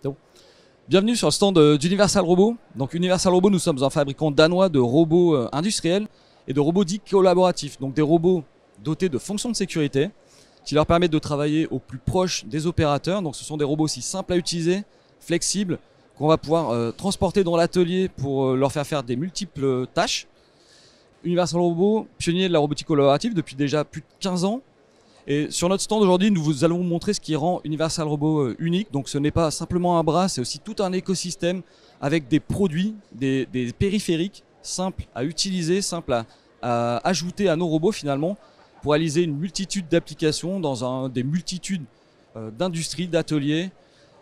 bon. Bienvenue sur le stand d'Universal Robot. Donc Universal Robot, nous sommes un fabricant danois de robots industriels et de robots dits collaboratifs. Donc des robots dotés de fonctions de sécurité qui leur permettent de travailler au plus proche des opérateurs. Donc ce sont des robots aussi simples à utiliser, flexibles, qu'on va pouvoir transporter dans l'atelier pour leur faire des multiples tâches. Universal Robot, pionnier de la robotique collaborative depuis déjà plus de 15 ans. Et sur notre stand aujourd'hui, nous vous allons vous montrer ce qui rend Universal Robot unique. Donc ce n'est pas simplement un bras, c'est aussi tout un écosystème avec des produits, des périphériques simples à utiliser, simples à ajouter à nos robots finalement, pour réaliser une multitude d'applications dans des multitudes d'industries, d'ateliers.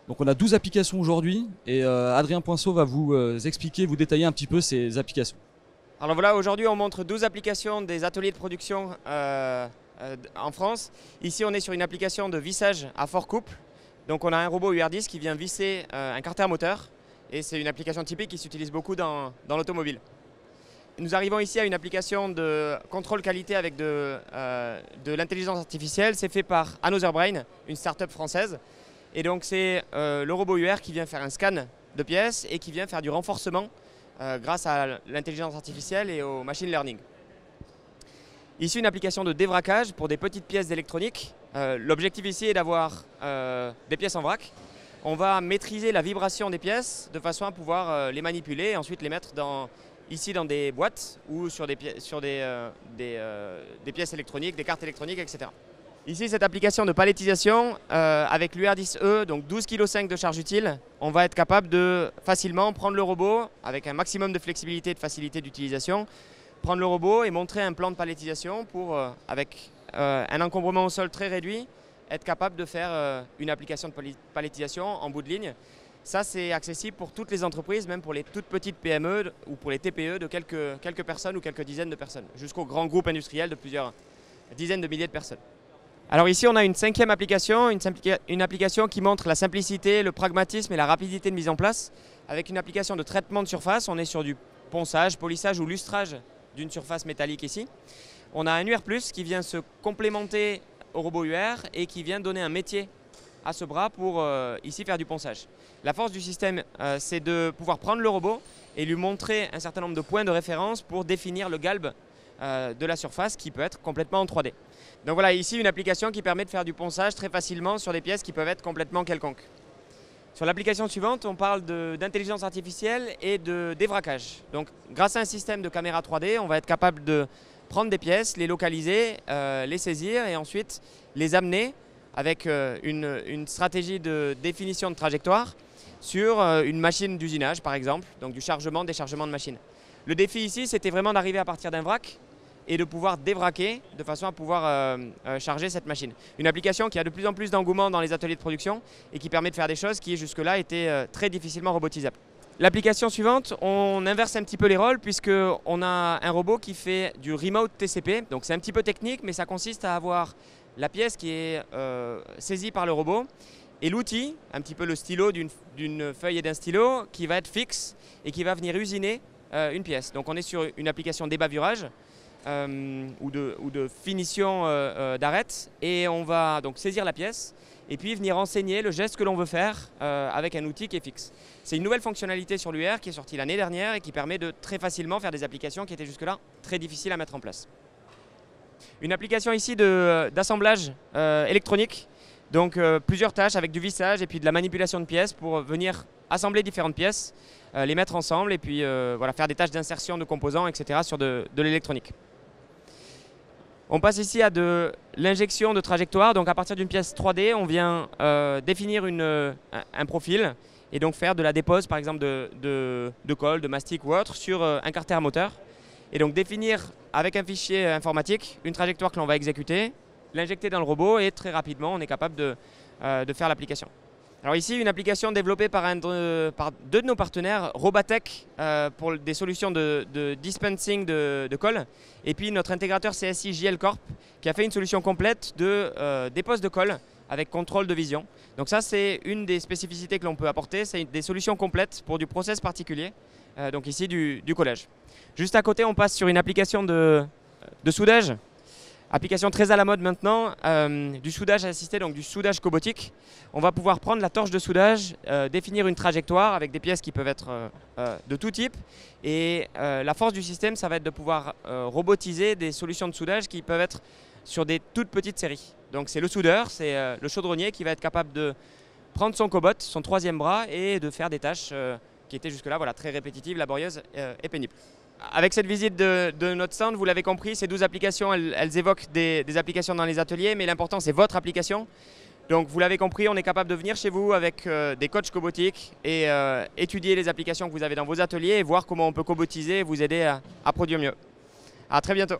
Donc on a 12 applications aujourd'hui et Adrien Poinceau va vous expliquer, vous détailler un petit peu ces applications. Alors voilà, aujourd'hui on montre 12 applications des ateliers de production en France. Ici on est sur une application de vissage à fort couple. Donc on a un robot UR10 qui vient visser un carter moteur et c'est une application typique qui s'utilise beaucoup dans l'automobile. Nous arrivons ici à une application de contrôle qualité avec de l'intelligence artificielle. C'est fait par Another Brain, une start-up française. Et donc c'est le robot UR qui vient faire un scan de pièces et qui vient faire du renforcement grâce à l'intelligence artificielle et au machine learning. Ici, une application de dévraquage pour des petites pièces d'électronique. L'objectif ici est d'avoir des pièces en vrac. On va maîtriser la vibration des pièces de façon à pouvoir les manipuler et ensuite les mettre ici dans des boîtes ou sur des pièces électroniques, des cartes électroniques, etc. Ici, cette application de palettisation avec l'UR10E, donc 12,5 kg de charge utile, on va être capable de facilement prendre le robot avec un maximum de flexibilité et de facilité d'utilisation, prendre le robot et montrer un plan de palettisation pour, avec un encombrement au sol très réduit, être capable de faire une application de palettisation en bout de ligne. Ça, c'est accessible pour toutes les entreprises, même pour les toutes petites PME ou pour les TPE de quelques personnes ou quelques dizaines de personnes, jusqu'aux grands groupes industriels de plusieurs dizaines de milliers de personnes. Alors ici, on a une 5e application, une application qui montre la simplicité, le pragmatisme et la rapidité de mise en place. Avec une application de traitement de surface, on est sur du ponçage, polissage ou lustrage d'une surface métallique ici. On a un UR+, qui vient se complémenter au robot UR et qui vient donner un métier à ce bras pour ici faire du ponçage. La force du système, c'est de pouvoir prendre le robot et lui montrer un certain nombre de points de référence pour définir le galbe de la surface qui peut être complètement en 3D. Donc voilà, ici une application qui permet de faire du ponçage très facilement sur des pièces qui peuvent être complètement quelconques. Sur l'application suivante, on parle d'intelligence artificielle et de dévraquage. Donc grâce à un système de caméra 3D, on va être capable de prendre des pièces, les localiser, les saisir et ensuite les amener avec une stratégie de définition de trajectoire sur une machine d'usinage par exemple, donc du chargement, déchargement de machine. Le défi ici, c'était vraiment d'arriver à partir d'un vrac et de pouvoir dévraquer de façon à pouvoir charger cette machine. Une application qui a de plus en plus d'engouement dans les ateliers de production et qui permet de faire des choses qui jusque-là étaient très difficilement robotisables. L'application suivante, on inverse un petit peu les rôles puisqu'on a un robot qui fait du remote TCP. Donc c'est un petit peu technique, mais ça consiste à avoir la pièce qui est saisie par le robot et l'outil, un petit peu le stylo d'une feuille et d'un stylo, qui va être fixe et qui va venir usiner une pièce. Donc on est sur une application débavurage ou de finition d'arête et on va donc saisir la pièce et puis venir enseigner le geste que l'on veut faire avec un outil qui est fixe. C'est une nouvelle fonctionnalité sur l'UR qui est sortie l'année dernière et qui permet de très facilement faire des applications qui étaient jusque-là très difficiles à mettre en place. Une application ici d'assemblage électronique, donc plusieurs tâches avec du vissage et puis de la manipulation de pièces pour venir assembler différentes pièces, les mettre ensemble et puis voilà, faire des tâches d'insertion de composants, etc. sur de l'électronique. On passe ici à de l'injection de trajectoire. Donc à partir d'une pièce 3D, on vient définir un profil et donc faire de la dépose par exemple de colle, de mastic ou autre sur un carter moteur. Et donc définir avec un fichier informatique une trajectoire que l'on va exécuter, l'injecter dans le robot et très rapidement on est capable de faire l'application. Alors ici, une application développée par deux de nos partenaires, Robatech, pour des solutions de dispensing de colle, et puis notre intégrateur CSI JL Corp, qui a fait une solution complète de dépose de colle avec contrôle de vision. Donc ça, c'est une des spécificités que l'on peut apporter, c'est des solutions complètes pour du process particulier, donc ici du collage. Juste à côté, on passe sur une application de soudage. Application très à la mode maintenant, du soudage assisté, donc du soudage cobotique. On va pouvoir prendre la torche de soudage, définir une trajectoire avec des pièces qui peuvent être de tout type. Et la force du système, ça va être de pouvoir robotiser des solutions de soudage qui peuvent être sur des toutes petites séries. Donc c'est le soudeur, c'est le chaudronnier qui va être capable de prendre son cobot, son troisième bras, et de faire des tâches qui étaient jusque-là très répétitives, laborieuses et pénibles. Avec cette visite de notre stand, vous l'avez compris, ces 12 applications, elles évoquent des applications dans les ateliers, mais l'important c'est votre application. Donc vous l'avez compris, on est capable de venir chez vous avec des coachs cobotiques et étudier les applications que vous avez dans vos ateliers et voir comment on peut cobotiser et vous aider à produire mieux. À très bientôt.